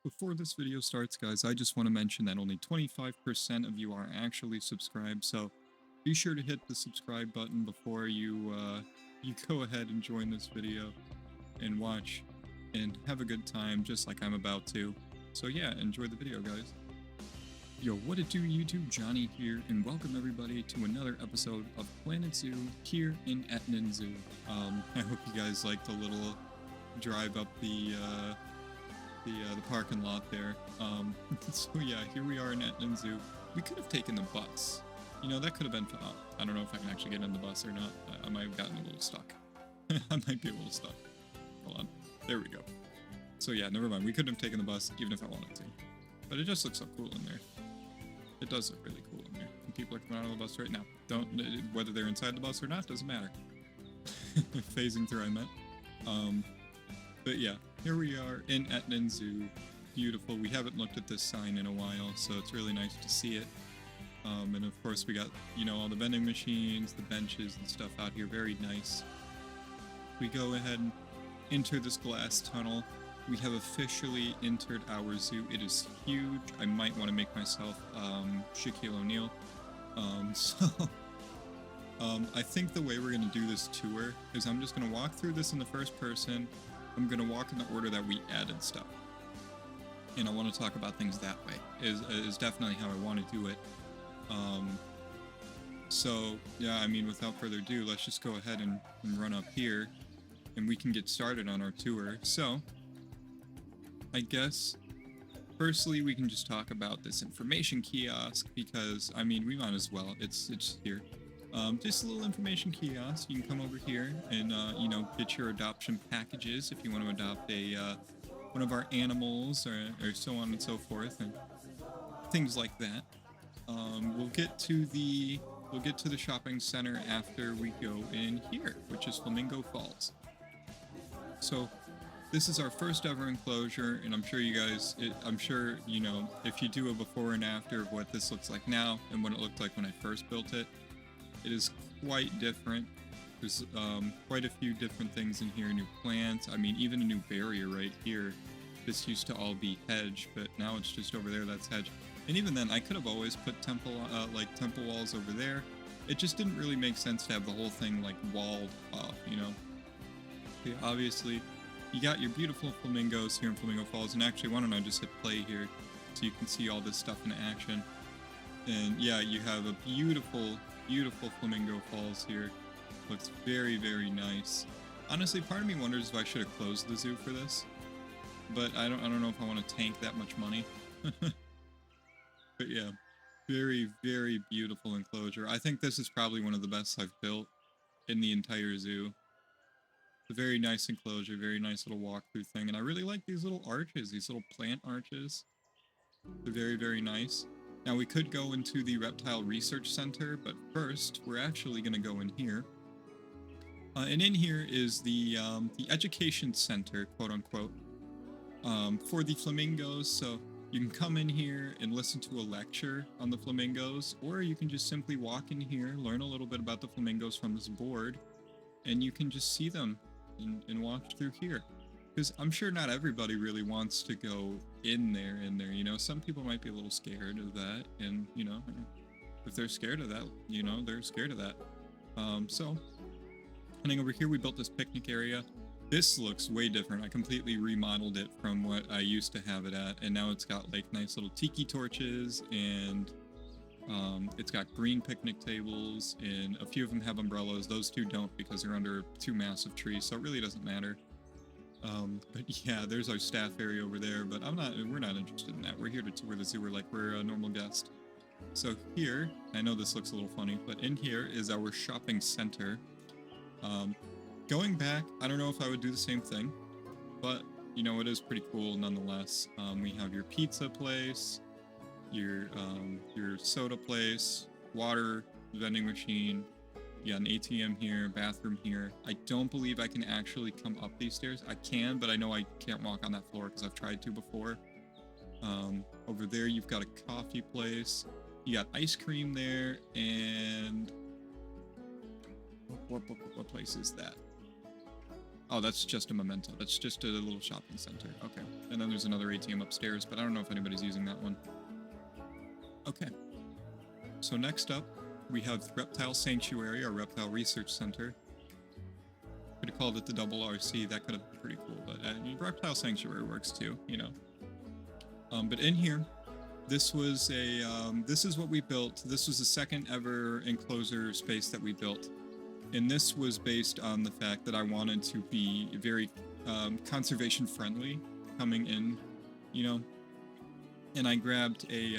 Before this video starts, guys, I just want to mention that only 25% of you are actually subscribed, so be sure to hit the subscribe button before you go ahead and join this video and watch and have a good time just like I'm about to. So yeah, enjoy the video, guys. Yo, what it do, YouTube? Johnny here, and welcome everybody to another episode of Planet Zoo here in Etonan Zoo. I hope you guys liked the little drive up the parking lot there. So yeah, here we are in Etonan Zoo. We could have taken the bus. You know, that could have been fun. I don't know if I can actually get in the bus or not. I might have gotten a little stuck. I might be a little stuck. Hold on. There we go. So yeah, never mind. We couldn't have taken the bus even if I wanted to. But it just looks so cool in there. It does look really cool in there. And people are coming out of the bus right now. Whether they're inside the bus or not, doesn't matter. Phasing through, I meant. But yeah, here we are in Etonan Zoo. Beautiful. We haven't looked at this sign in a while, so it's really nice to see it. And of course we got, you know, all the vending machines, the benches and stuff out here. Very nice. We go ahead and enter this glass tunnel. We have officially entered our zoo. It is huge. I might want to make myself Shaquille O'Neal. I think the way we're going to do this tour is I'm just going to walk through this in the first person. I'm going to walk in the order that we added stuff. And I want to talk about things that way. Is definitely how I want to do it. So, yeah, I mean, without further ado, let's just go ahead and run up here. And we can get started on our tour. So, I guess, firstly, we can just talk about this information kiosk. Because, I mean, we might as well. It's here. Just a little information kiosk. You can come over here and, you know, get your adoption packages if you want to adopt one of our animals or so on and so forth and things like that. We'll get to the shopping center after we go in here, which is Flamingo Falls. So this is our first ever enclosure, and I'm sure you guys, you know, if you do a before and after of what this looks like now and what it looked like when I first built it, it is quite different. There's quite a few different things in here, new plants. I mean, even a new barrier right here. This used to all be hedge, but now it's just over there that's hedge. And even then, I could have always put temple walls over there. It just didn't really make sense to have the whole thing like walled off, you know. Okay, obviously, you got your beautiful flamingos here in Flamingo Falls, and actually, why don't I just hit play here so you can see all this stuff in action. And yeah, you have a beautiful Flamingo Falls here. Looks very, very nice. Honestly, part of me wonders if I should have closed the zoo for this, but I don't know if I want to tank that much money. But yeah, very, very beautiful enclosure. I think this is probably one of the best I've built in the entire zoo. It's a very nice enclosure, very nice little walkthrough thing, and I really like these little arches, these little plant arches. They're very, very nice. Now we could go into the Reptile Research Center, but first we're actually going to go in here. And in here is the Education Center, quote unquote, for the flamingos. So you can come in here and listen to a lecture on the flamingos, or you can just simply walk in here, learn a little bit about the flamingos from this board, and you can just see them and watch through here. Because I'm sure not everybody really wants to go in there, you know. Some people might be a little scared of that, and, you know, if they're scared of that, you know, they're scared of that. So, heading over here, we built this picnic area. This looks way different. I completely remodeled it from what I used to have it at, and now it's got, like, nice little tiki torches, and it's got green picnic tables, and a few of them have umbrellas. Those two don't because they're under two massive trees, so it really doesn't matter. But yeah, there's our staff area over there, but we're not interested in that. We're here to tour the zoo. We're a normal guest. So here, I know this looks a little funny, but in here is our shopping center. Going back, I don't know if I would do the same thing, but you know, it is pretty cool nonetheless. We have your pizza place, your soda place, water vending machine. You got an ATM here, bathroom here. I don't believe I can actually come up these stairs. I can, but I know I can't walk on that floor because I've tried to before. Over there, you've got a coffee place. You got ice cream there, and what place is that? Oh, that's just a memento. That's just a little shopping center. Okay. And then there's another ATM upstairs, but I don't know if anybody's using that one. Okay. So next up, we have Reptile Sanctuary, our Reptile Research Center. Could have called it the double RC. That could have been pretty cool, but Reptile Sanctuary works too, you know. But in here, this was a, this is what we built. This was the second ever enclosure space that we built. And this was based on the fact that I wanted to be very conservation friendly coming in, you know. And I grabbed a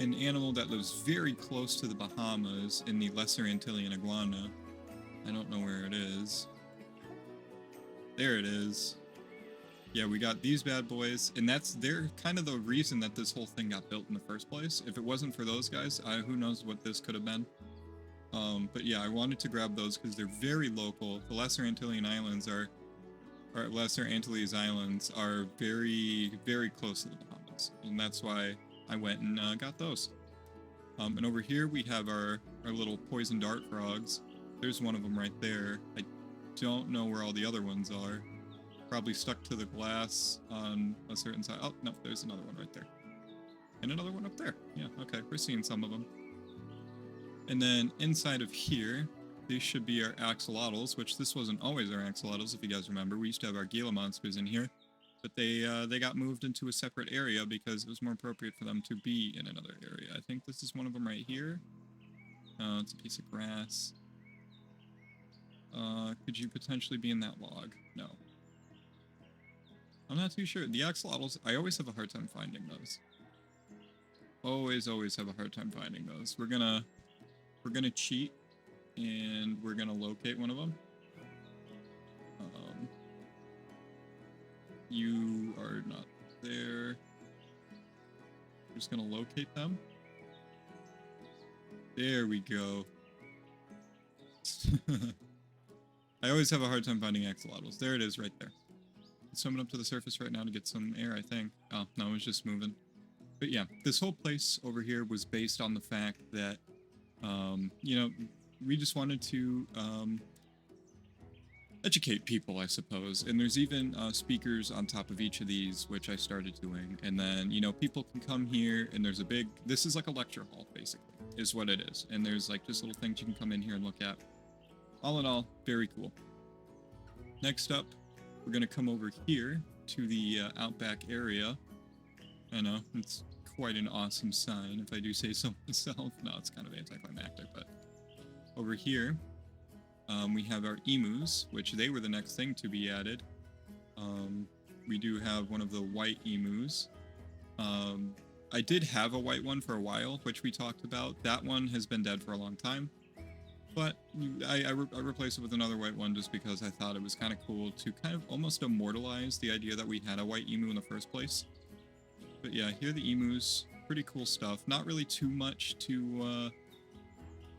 an animal that lives very close to the Bahamas in the Lesser Antillean iguana. I don't know where it is. There it is. Yeah, we got these bad boys, and they're kind of the reason that this whole thing got built in the first place. If it wasn't for those guys, who knows what this could have been. But yeah, I wanted to grab those because they're very local. The Lesser Antillean Islands or Lesser Antilles Islands are very, very close to the Bahamas, and that's why I went and got those. And over here we have our little poison dart frogs. There's one of them right there. I don't know where all the other ones are. Probably stuck to the glass on a certain side. Oh, no, there's another one right there. And another one up there. Yeah, okay, we're seeing some of them. And then inside of here, these should be our axolotls, which this wasn't always our axolotls, if you guys remember. We used to have our Gila monsters in here, but they got moved into a separate area because it was more appropriate for them to be in another area. I think this is one of them right here. It's a piece of grass. Could you potentially be in that log? No. I'm not too sure. The axolotls, I always have a hard time finding those. Always have a hard time finding those. We're gonna cheat, and we're gonna locate one of them. You are not there. We're just gonna locate them. There we go. I always have a hard time finding axolotls. There it is right there. It's swimming up to the surface right now to get some air, I think. Oh, no, it was just moving. But yeah, this whole place over here was based on the fact that, you know, we just wanted to educate people, I suppose. And there's even speakers on top of each of these, which I started doing. And then, you know, people can come here, and there's a big, this is like a lecture hall, basically, is what it is. And there's like just little things you can come in here and look at. All in all, very cool. Next up, we're going to come over here to the Outback area. I know, it's quite an awesome sign, if I do say so myself. No, it's kind of anticlimactic, but over here, we have our emus, which they were the next thing to be added. We do have one of the white emus. I did have a white one for a while, which we talked about. That one has been dead for a long time. But I replaced it with another white one just because I thought it was kind of cool to kind of almost immortalize the idea that we had a white emu in the first place. But yeah, here are the emus. Pretty cool stuff. Not really too much to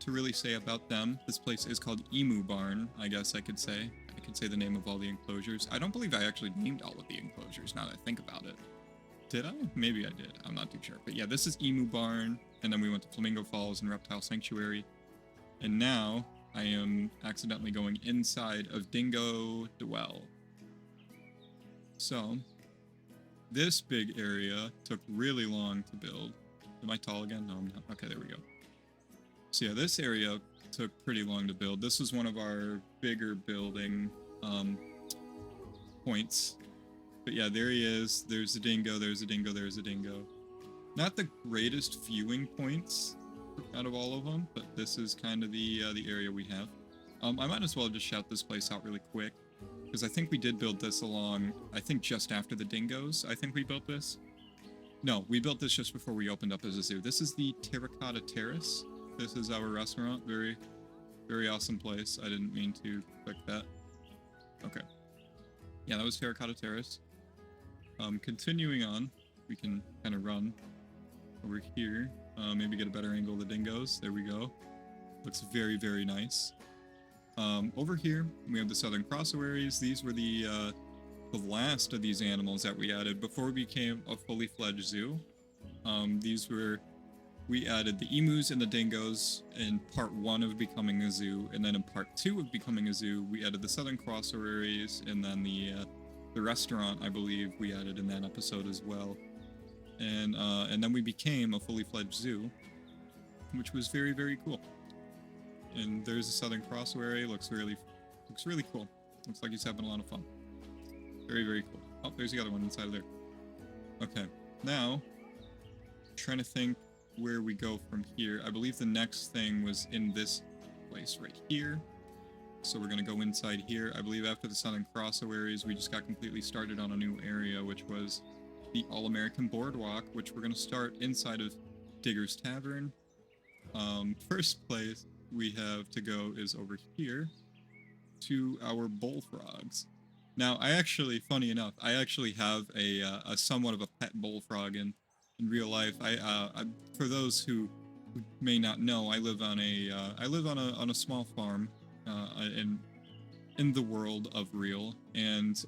really say about them. This place is called Emu Barn, I guess I could say. I could say the name of all the enclosures. I don't believe I actually named all of the enclosures now that I think about it. Did I? Maybe I did. I'm not too sure. But yeah, this is Emu Barn, and then we went to Flamingo Falls and Reptile Sanctuary. And now I am accidentally going inside of Dingo Dwell. So this big area took really long to build. Am I tall again? No, I'm not. Okay, there we go. So yeah, this area took pretty long to build. This was one of our bigger building points. But yeah, there he is. There's a dingo, there's a dingo, there's a dingo. Not the greatest viewing points out of all of them, but this is kind of the area we have. I might as well just shout this place out really quick, because I think we did build this along, I think just after the dingoes, I think we built this. No, we built this just before we opened up as a zoo. This is the Terracotta Terrace. This is our restaurant. Very, very awesome place. I didn't mean to click that. Okay. Yeah, that was Terracotta Terrace. Continuing on, we can kind of run over here. Maybe get a better angle of the dingoes. There we go. Looks very, very nice. Over here, we have the Southern Crossowaries. These were the last of these animals that we added before we became a fully fledged zoo. These were we added the emus and the dingoes in part 1 of becoming a zoo, and then in part 2 of becoming a zoo, we added the southern crossowaries, and then the restaurant, I believe, we added in that episode as well. And then we became a fully fledged zoo, which was very, very cool. And there's a southern crossowary. Looks really cool. Looks like he's having a lot of fun. Very, very cool. Oh, there's the other one inside of there. Okay, now trying to think where we go from here. I believe the next thing was in this place right here. So we're going to go inside here. I believe after the southern crossowaries, we just got completely started on a new area, which was the All-American Boardwalk, which we're going to start inside of Digger's Tavern. First place we have to go is over here to our bullfrogs. Now, funny enough, I actually have a somewhat of a pet bullfrog in real life. For those who may not know, I live on a small farm in the world of real, and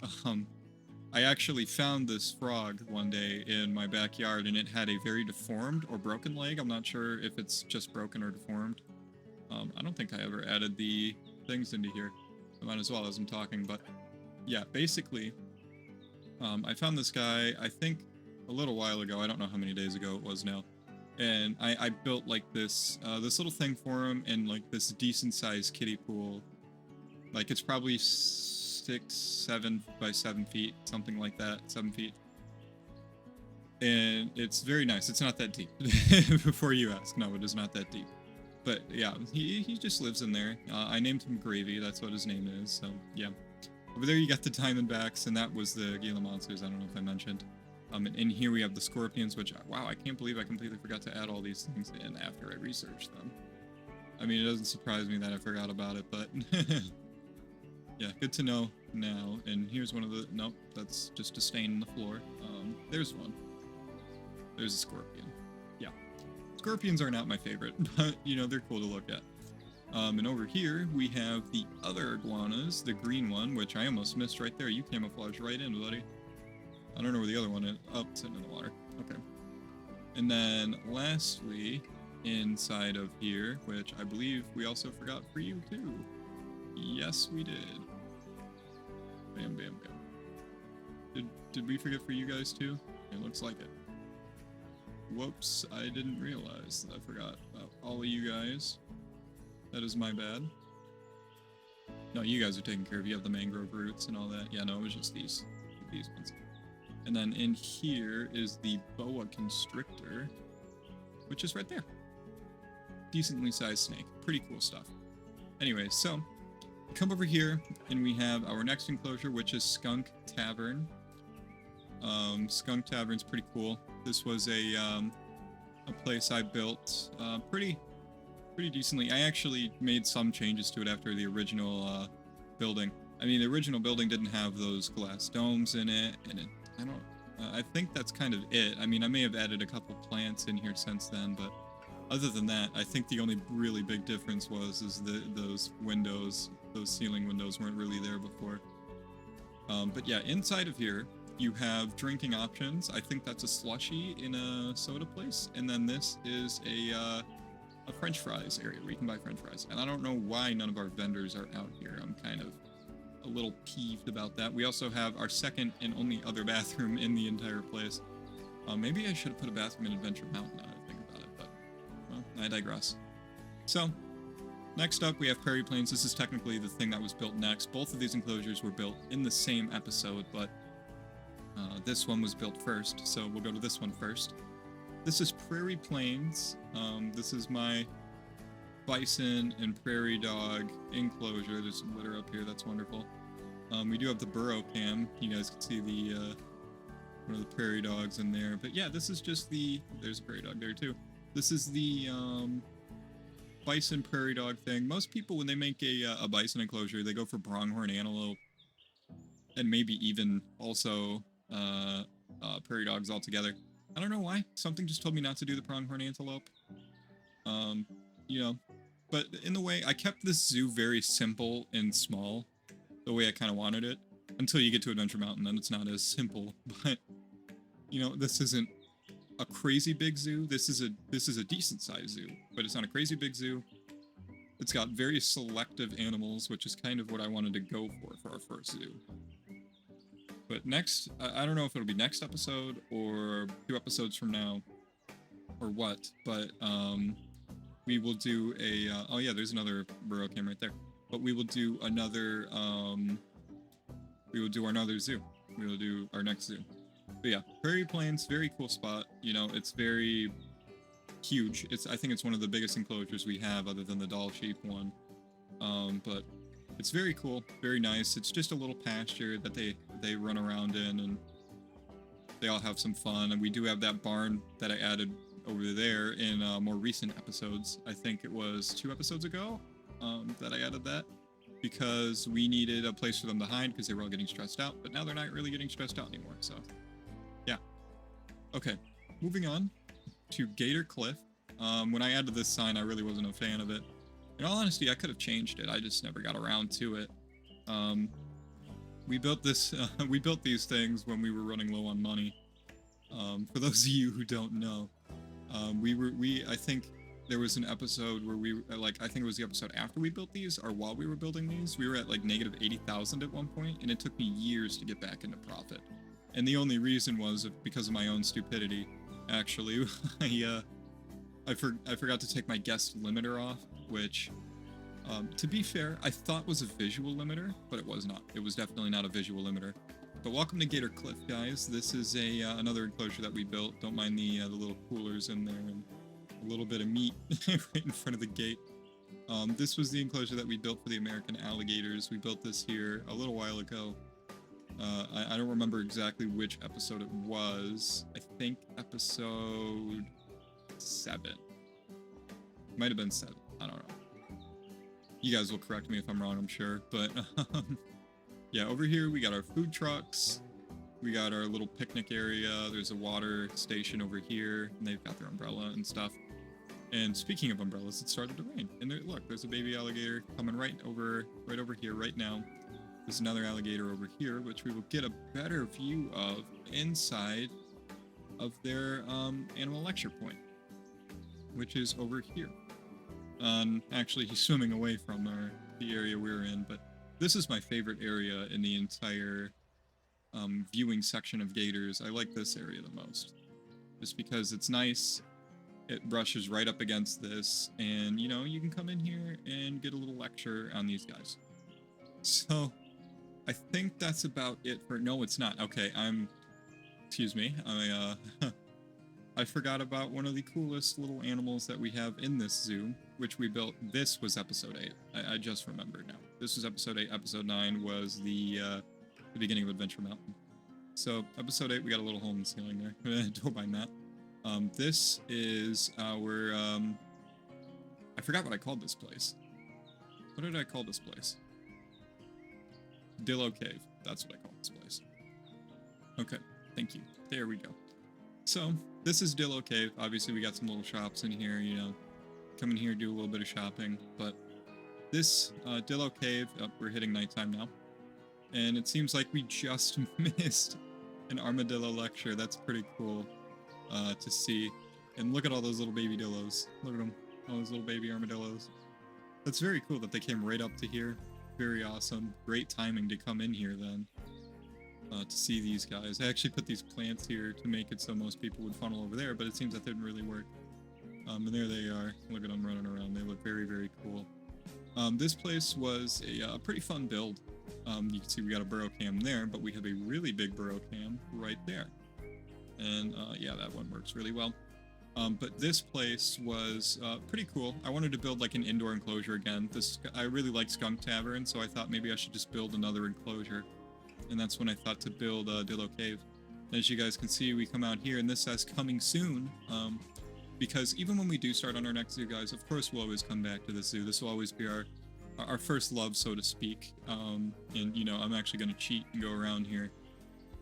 I actually found this frog one day in my backyard, and it had a very deformed or broken leg. I'm not sure if it's just broken or deformed. I don't think I ever added the things into here. I might as well as I'm talking, but yeah, basically, I found this guy, I think, a little while ago. I don't know how many days ago it was now. And I built, like, this little thing for him in, like, this decent-sized kiddie pool. Like, it's probably 7 by 7 feet, something like that, 7 feet. And it's very nice. It's not that deep. Before you ask, no, it is not that deep. But yeah, he just lives in there. I named him Gravy. That's what his name is. So yeah, over there you got the Diamondbacks, and that was the Gila monsters. I don't know if I mentioned. And in here we have the Scorpions, which wow, I can't believe I completely forgot to add all these things in after I researched them. I mean, it doesn't surprise me that I forgot about it, but yeah, good to know now. And here's one of the nope, that's just a stain in the floor. There's one. There's a scorpion. Yeah. Scorpions are not my favorite, but, you know, they're cool to look at. And over here, we have the other iguanas, the green one, which I almost missed right there. You camouflaged right in, buddy. I don't know where the other one is. Oh, sitting in the water. Okay. And then, lastly, inside of here, which I believe we also forgot for you, too. Yes, we did. Bam, bam, bam. Did we forget for you guys, too? It looks like it. Whoops, I didn't realize that I forgot about all of you guys. That is my bad. No, you guys are taken care of. You have the mangrove roots and all that. Yeah, no, it was just these ones. And then in here is the boa constrictor, which is right there. Decently sized snake. Pretty cool stuff. Anyway, so come over here and we have our next enclosure, which is Skunk Tavern. Skunk Tavern's pretty cool. This was a place I built pretty decently. I actually made some changes to it after the original building. I mean, the original building didn't have those glass domes in it, and I think that's kind of it. I mean, I may have added a couple plants in here since then, but other than that, I think the only really big difference is those windows, those ceiling windows weren't really there before. But yeah, inside of here, you have drinking options. I think that's a slushie in a soda place. And then this is a French fries area where you can buy French fries. And I don't know why none of our vendors are out here. I'm kind of a little peeved about that. We also have our second and only other bathroom in the entire place. Maybe I should have put a bathroom in Adventure Mountain now that I think about it, but, well, I digress. So, next up, we have Prairie Plains. This is technically the thing that was built next. Both of these enclosures were built in the same episode, but this one was built first, so we'll go to this one first. This is Prairie Plains. This is my bison and prairie dog enclosure. There's some litter up here. That's wonderful. We do have the burrow cam. You guys can see the one of the prairie dogs in there. But yeah, this is just there's a prairie dog there too. This is the bison prairie dog thing. Most people, when they make a bison enclosure, they go for pronghorn antelope, and maybe even also prairie dogs altogether. I don't know why. Something just told me not to do the pronghorn antelope. You know, but in the way, I kept this zoo very simple and small, the way I kind of wanted it, until you get to Adventure Mountain, then it's not as simple. But, you know, this isn't a crazy big zoo. This is a decent sized zoo, but it's not a crazy big zoo. It's got very selective animals, which is kind of what I wanted to go for our first zoo. But next, I don't know if it'll be next episode or 2 episodes from now or what, but we will do a, oh yeah, there's another burrow cam right there. But we will do another, zoo. We will do our next zoo. But yeah, Prairie Plains, very cool spot. You know, it's very huge. I think it's one of the biggest enclosures we have other than the doll sheep one. But it's very cool, very nice. It's just a little pasture that they run around in, and they all have some fun. And we do have that barn that I added over there in more recent episodes. I think it was 2 episodes ago that I added that, because we needed a place for them to hide because they were all getting stressed out, but now they're not really getting stressed out anymore, so yeah. Okay, moving on to Gator Cliff. When I added this sign, I really wasn't a fan of it. In all honesty, I could have changed it. I just never got around to it. We built this. We built these things when we were running low on money. For those of you who don't know, I think there was an episode where I think it was the episode after we built these, or while we were building these, we were at like negative 80,000 at one point, and it took me years to get back into profit. And the only reason was because of my own stupidity. Actually, I forgot to take my guest limiter off, which, to be fair, I thought was a visual limiter, but it was not. It was definitely not a visual limiter. But welcome to Gator Cliff, guys. This is another enclosure that we built. Don't mind the little coolers in there and a little bit of meat right in front of the gate. This was the enclosure that we built for the American alligators. We built this here a little while ago. I don't remember exactly which episode it was. I think episode 7. Might have been 7. I don't know. You guys will correct me if I'm wrong, I'm sure. But yeah, over here we got our food trucks. We got our little picnic area. There's a water station over here, and they've got their umbrella and stuff. And speaking of umbrellas, it started to rain. And there, look, there's a baby alligator coming right over here right now. There's another alligator over here, which we will get a better view of inside of their animal lecture point, which is over here. Actually, he's swimming away from the area we're in, but this is my favorite area in the entire viewing section of gators. I like this area the most, just because it's nice. It brushes right up against this, and you know, you can come in here and get a little lecture on these guys. So I think that's about it for, no, it's not. Okay, excuse me, I forgot about one of the coolest little animals that we have in this zoo, which we built. This was episode 8. I just remembered now. This was episode 8. Episode 9 was the beginning of Adventure Mountain. So episode 8, we got a little hole in the ceiling there. Don't mind that. This is our, I forgot what I called this place. What did I call this place? Dillo Cave. That's what I call this place. Okay, thank you. There we go. So, this is Dillo Cave. Obviously, we got some little shops in here, you know. Come in here, do a little bit of shopping. But this Dillo Cave, we're hitting nighttime now. And it seems like we just missed an armadillo lecture. That's pretty cool to see. And look at all those little baby dillos. Look at them. All those little baby armadillos. That's very cool that they came right up to here. Very awesome. Great timing to come in here then. To see these guys. I actually put these plants here to make it so most people would funnel over there, but it seems that didn't really work. And there they are. Look at them running around. They look very, very cool. This place was a pretty fun build. You can see we got a burrow cam there, but we have a really big burrow cam right there. And yeah, that one works really well. But this place was pretty cool. I wanted to build like an indoor enclosure again. I really like Skunk Tavern, so I thought maybe I should just build another enclosure. And that's when I thought to build Dillo Cave. As you guys can see, we come out here, and this says coming soon. Because even when we do start on our next zoo, guys, of course we'll always come back to the zoo. This will always be our first love, so to speak. And, you know, I'm actually going to cheat and go around here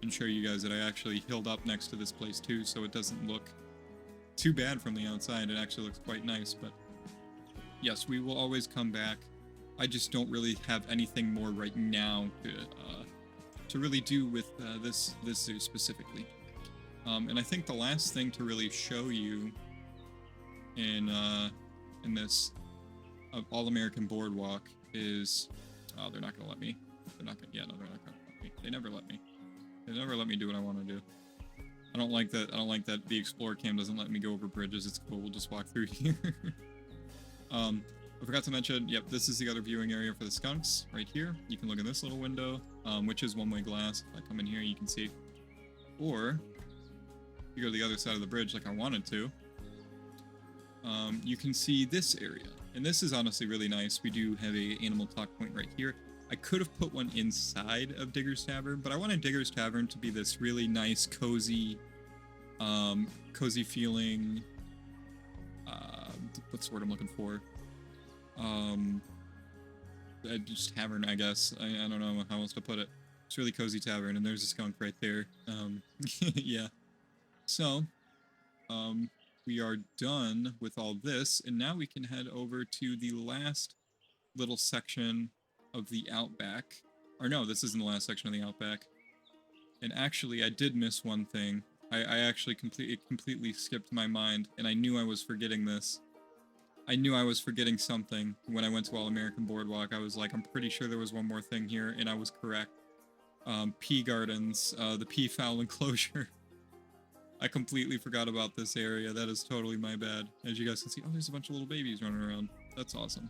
and show you guys that I actually hilled up next to this place, too, so it doesn't look too bad from the outside. It actually looks quite nice, but yes, we will always come back. I just don't really have anything more right now to really do with this zoo specifically. And I think the last thing to really show you in this All-American Boardwalk is... Oh, they're not gonna let me. They're not gonna... Yeah, no, they're not gonna let me. They never let me. They never let me do what I want to do. I don't like that. I don't like that the Explorer cam doesn't let me go over bridges. It's cool. We'll just walk through here. I forgot to mention, yep, this is the other viewing area for the skunks right here. You can look in this little window, which is one-way glass. If I come in here, you can see. Or, if you go to the other side of the bridge like I wanted to, you can see this area. And this is honestly really nice. We do have a animal talk point right here. I could have put one inside of Digger's Tavern, but I wanted Digger's Tavern to be this really nice, cozy feeling, what's the word I'm looking for? Just tavern, I guess. I don't know how else to put it. It's really cozy tavern, and there's a skunk right there. Yeah. So, we are done with all this, and now we can head over to the last little section of the Outback. Or no, this isn't the last section of the Outback. And actually, I did miss one thing. I actually completely skipped my mind, and I knew I was forgetting this. I knew I was forgetting something when I went to All-American Boardwalk. I was like, I'm pretty sure there was one more thing here, and I was correct. Pea Gardens, the pea fowl enclosure. I completely forgot about this area. That is totally my bad. As you guys can see, oh, there's a bunch of little babies running around. That's awesome.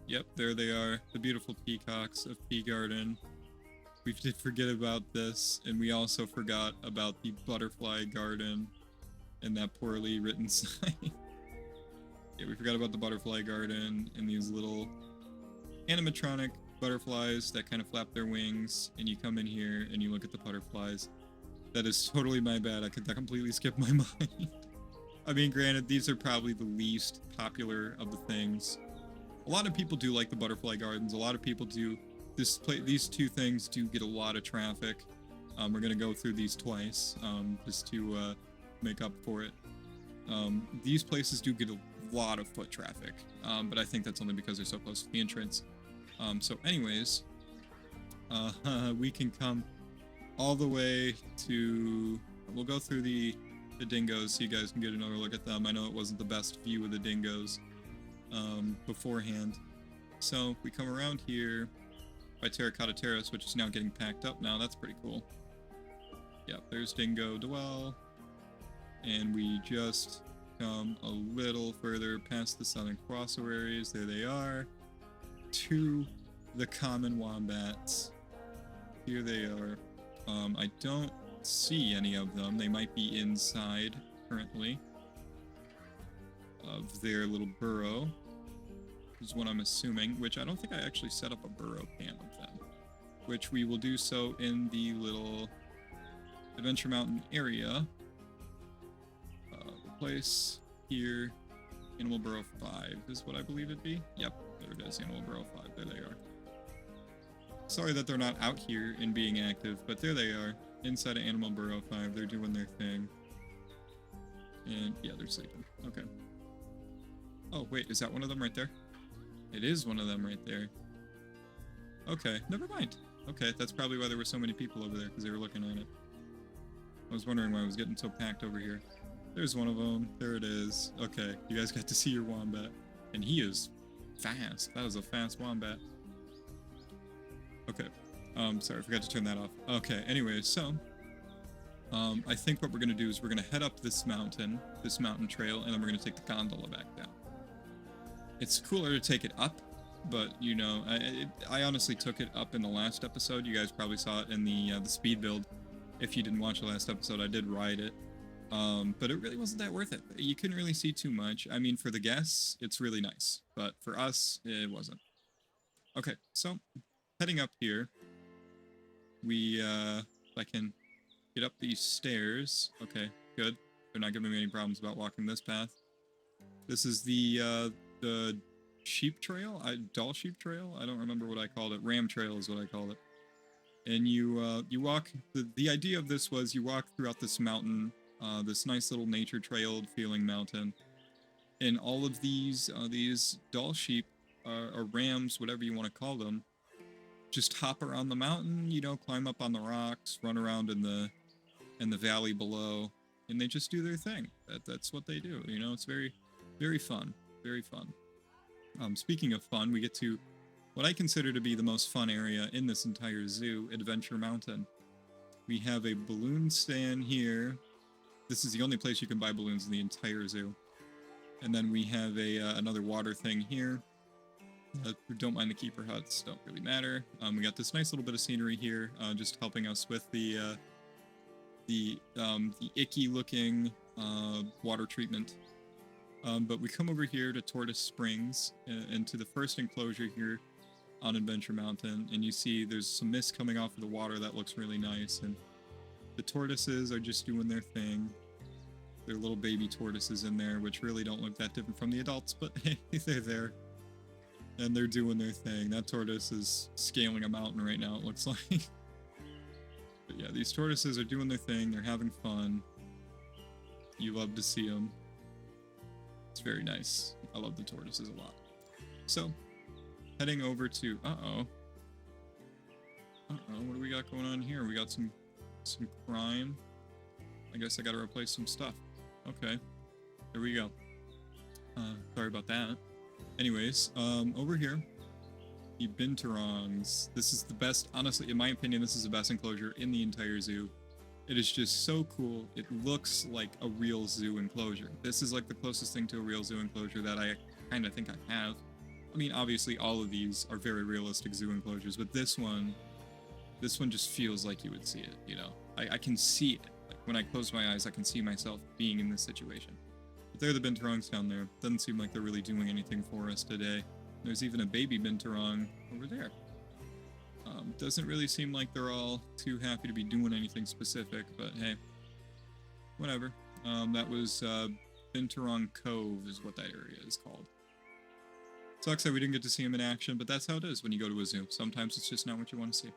Yep, there they are, the beautiful peacocks of Pea Garden. We did forget about this, and we also forgot about the butterfly garden and that poorly written sign. Yeah, we forgot about the butterfly garden and these little animatronic butterflies that kind of flap their wings, and you come in here and you look at the butterflies. That is totally my bad. I completely skipped my mind. I mean, granted, these are probably the least popular of the things. A lot of people do like the butterfly gardens. A lot of people do. These two things do get a lot of traffic. We're gonna go through these twice, just to make up for it. These places do get a lot of foot traffic, but I think that's only because they're so close to the entrance. So anyways, we can come all the way to... We'll go through the dingoes so you guys can get another look at them. I know it wasn't the best view of the dingoes beforehand. So we come around here by Terracotta Terrace, which is now getting packed up now. That's pretty cool. Yep, there's Dingo Dwell. And we just come a little further past the Southern Crossowaries. There they are. To the common wombats. Here they are. I don't see any of them. They might be inside currently of their little burrow, is what I'm assuming, which I don't think I actually set up a burrow cam of them, which we will do so in the little Adventure Mountain area. The place here, Animal Burrow 5 is what I believe it'd be. Yep, there it is, Animal Burrow 5, there they are. Sorry that they're not out here and being active, but there they are, inside of Animal Burrow 5, they're doing their thing. And yeah, they're sleeping, okay. Oh, wait, is that one of them right there? It is one of them right there. Okay, never mind. Okay, that's probably why there were so many people over there, because they were looking at it. I was wondering why it was getting so packed over here. There's one of them. There it is. Okay, you guys got to see your wombat. And he is fast. That was a fast wombat. Okay. Sorry, I forgot to turn that off. Okay, anyways, so... I think what we're going to do is we're going to head up this mountain trail, and then we're going to take the gondola back down. It's cooler to take it up, but, you know, I honestly took it up in the last episode. You guys probably saw it in the speed build. If you didn't watch the last episode, I did ride it. But it really wasn't that worth it. You couldn't really see too much. I mean, for the guests, it's really nice. But for us, it wasn't. Okay, so, heading up here, we, if I can get up these stairs. Okay, good. They're not giving me any problems about walking this path. This is the sheep trail? Doll sheep trail? I don't remember what I called it. Ram trail is what I called it. And you walk, the idea of this was you walk throughout this mountain, this nice little nature trail feeling mountain. And all of these doll sheep, or rams, whatever you want to call them, just hop around the mountain, you know, climb up on the rocks, run around in the and the valley below, and they just do their thing. That's what they do. You know, it's very, very fun. Very fun. Speaking of fun, we get to what I consider to be the most fun area in this entire zoo, Adventure Mountain. We have a balloon stand here. This is the only place you can buy balloons in the entire zoo. And then we have another water thing here. Don't mind the keeper huts, don't really matter. We got this nice little bit of scenery here, just helping us with the icky looking water treatment. But we come over here to Tortoise Springs and to the first enclosure here on Adventure Mountain, and you see there's some mist coming off of the water that looks really nice, and the tortoises are just doing their thing. They're little baby tortoises in there, which really don't look that different from the adults, but hey, they're there. And they're doing their thing. That tortoise is scaling a mountain right now, it looks like. But yeah, these tortoises are doing their thing. They're having fun. You love to see them. It's very nice. I love the tortoises a lot. So, heading over to... Uh-oh, what do we got going on here? We got some crime. I guess I gotta replace some stuff. Okay. There we go. Sorry about that. Anyways, over here, the binturongs. This is the best, honestly, in my opinion, this is the best enclosure in the entire zoo. It is just so cool. It looks like a real zoo enclosure. This is like the closest thing to a real zoo enclosure that I kind of think I have. I mean, obviously, all of these are very realistic zoo enclosures, but this one just feels like you would see it, you know? I can see it. Like, when I close my eyes, I can see myself being in this situation. But they're the binturongs down there. Doesn't seem like they're really doing anything for us today. There's even a baby binturong over there. Doesn't really seem like they're all too happy to be doing anything specific, but hey, whatever. That was Binturong Cove is what that area is called. Sucks that we didn't get to see him in action, but that's how it is when you go to a zoo. Sometimes it's just not what you want to see.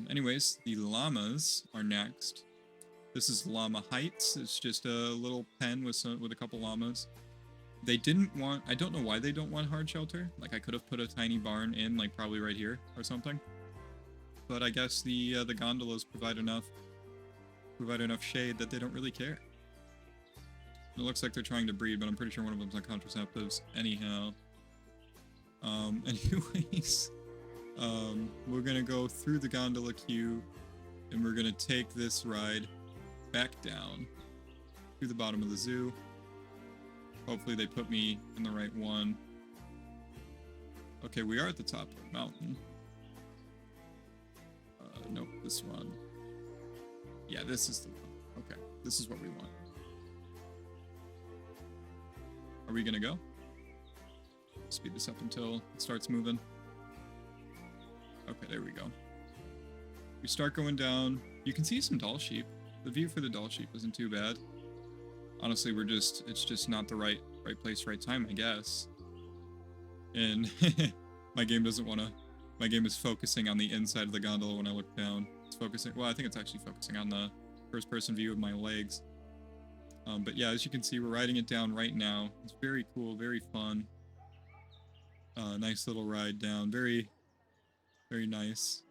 Anyways, the llamas are next. This is Llama Heights. It's just a little pen with a couple llamas. They didn't want... I don't know why they don't want hard shelter. Like, I could have put a tiny barn in, like, probably right here or something. But I guess the gondolas provide enough shade that they don't really care. It looks like they're trying to breed, but I'm pretty sure one of them's on contraceptives. Anyhow. Anyways... we're gonna go through the gondola queue, and we're gonna take this ride back down through the bottom of the zoo. Hopefully they put me in the right one. Okay, we are at the top of the mountain. Nope, this one. Yeah, this is the one. Okay, this is what we want. Are we gonna go? Speed this up until it starts moving. Okay, there we go. We start going down. You can see some doll sheep. The view for the doll sheep isn't too bad. Honestly, it's just not the right place, right time, I guess. And my game is focusing on the inside of the gondola when I look down. It's focusing, well, I think it's actually focusing on the first person view of my legs. But yeah, as you can see, we're riding it down right now. It's very cool, very fun. Nice little ride down. Very, very nice.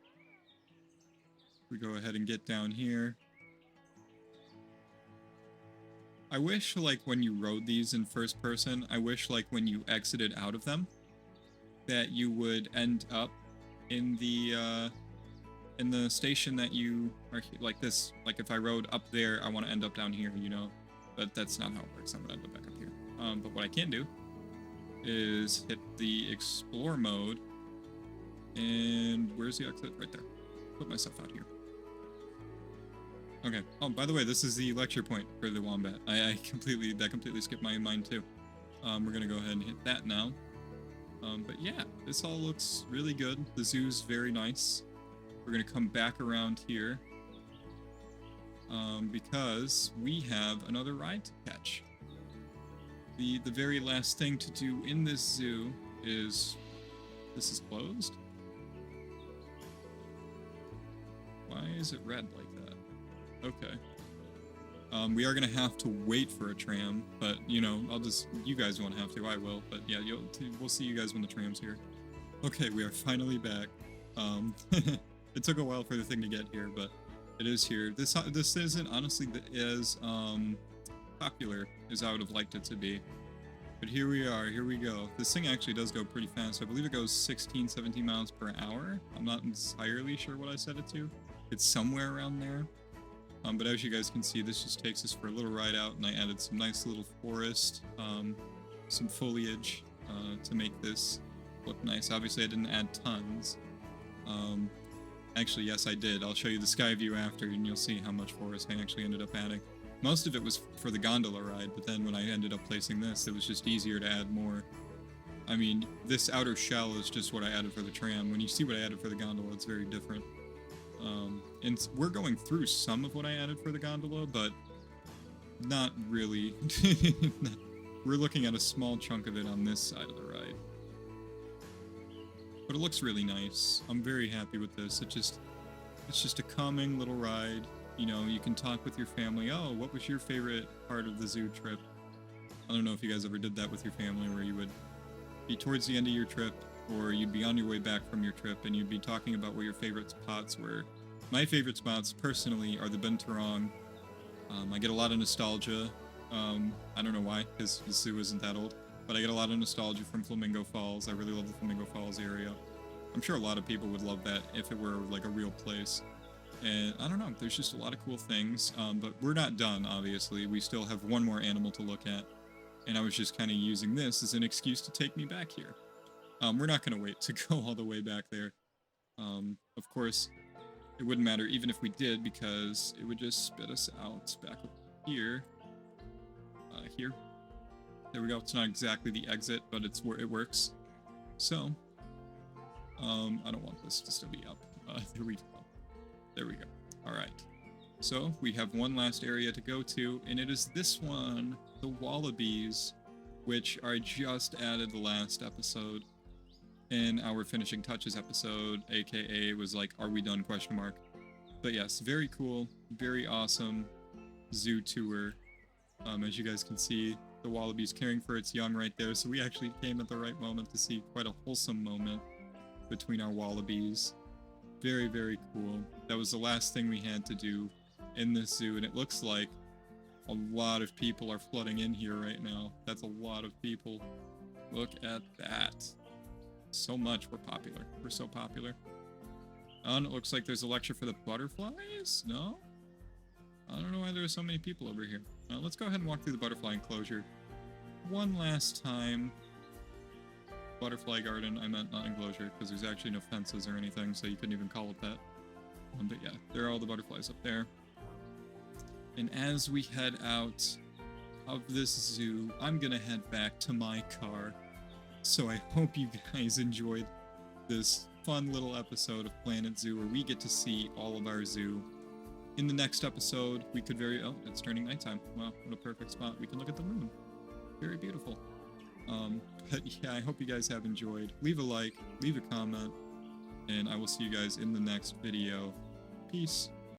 We go ahead and get down here. I wish, like, when you rode these in first person, I wish, like, when you exited out of them, that you would end up in the station that you are, like this. Like, if I rode up there, I want to end up down here, you know? But that's not how it works. I'm going to end up back up here. But what I can do is hit the explore mode. And where's the exit? Right there. Put myself out here. Okay. Oh, by the way, this is the lecture point for the wombat. That completely skipped my mind too. We're gonna go ahead and hit that now. But yeah, this all looks really good. The zoo's very nice. We're gonna come back around here. Because we have another ride to catch. The very last thing to do in this zoo is... This is closed? Why is it red like that? Okay. We are gonna have to wait for a tram, but you know, you guys won't have to, I will, but yeah, we'll see you guys when the tram's here. Okay, we are finally back. It took a while for the thing to get here, but It is here. This isn't honestly as popular as I would have liked it to be. But here we are, here we go. This thing actually does go pretty fast. I believe it goes 16, 17 miles per hour. I'm not entirely sure what I set it to. It's somewhere around there. But as you guys can see, this just takes us for a little ride out, and I added some nice little forest, some foliage to make this look nice. Obviously, I didn't add tons. Actually, yes, I did. I'll show you the sky view after, and you'll see how much forest I actually ended up adding. Most of it was for the gondola ride, but then when I ended up placing this, it was just easier to add more. I mean, this outer shell is just what I added for the tram. When you see what I added for the gondola, it's very different. And we're going through some of what I added for the gondola, but not really. We're looking at a small chunk of it on this side of the ride. But it looks really nice. I'm very happy with this. It's just a calming little ride. You know, you can talk with your family. Oh, what was your favorite part of the zoo trip? I don't know if you guys ever did that with your family, where you would be towards the end of your trip, or you'd be on your way back from your trip, and you'd be talking about what your favorite spots were. My favorite spots, personally, are the Binturong. I get a lot of nostalgia. I don't know why, because the zoo isn't that old, but I get a lot of nostalgia from Flamingo Falls. I really love the Flamingo Falls area. I'm sure a lot of people would love that if it were like a real place. And I don't know, there's just a lot of cool things, but we're not done, obviously. We still have one more animal to look at, and I was just kind of using this as an excuse to take me back here. We're not going to wait to go all the way back there. Of course, it wouldn't matter even if we did, because it would just spit us out back up here. Here. There we go. It's not exactly the exit, but it's where it works. So, I don't want this to still be up. There we go. There we go. All right. So we have one last area to go to, and it is this one, the wallabies, which I just added the last episode in our finishing touches episode, aka was like, are we done, question mark. But yes, very cool, very awesome zoo tour. As you guys can see, the wallaby's caring for its young right there, so we actually came at the right moment to see quite a wholesome moment between our wallabies. Very, very cool. That was the last thing we had to do in this zoo, and it looks like a lot of people are flooding in here right now. That's a lot of people. Look at that. So much. We're popular. We're so popular. And it looks like there's a lecture for the butterflies? No? I don't know why there are so many people over here. Let's go ahead and walk through the butterfly enclosure one last time. Butterfly garden, I meant not enclosure, because there's actually no fences or anything, so you couldn't even call it that. But yeah, there are all the butterflies up there. And as we head out of this zoo, I'm gonna head back to my car. So I hope you guys enjoyed this fun little episode of Planet Zoo, where we get to see all of our zoo. In the next episode, we could oh, it's turning nighttime. Wow, what a perfect spot. We can look at the moon. Very beautiful. But yeah, I hope you guys have enjoyed. Leave a like, leave a comment, and I will see you guys in the next video. Peace.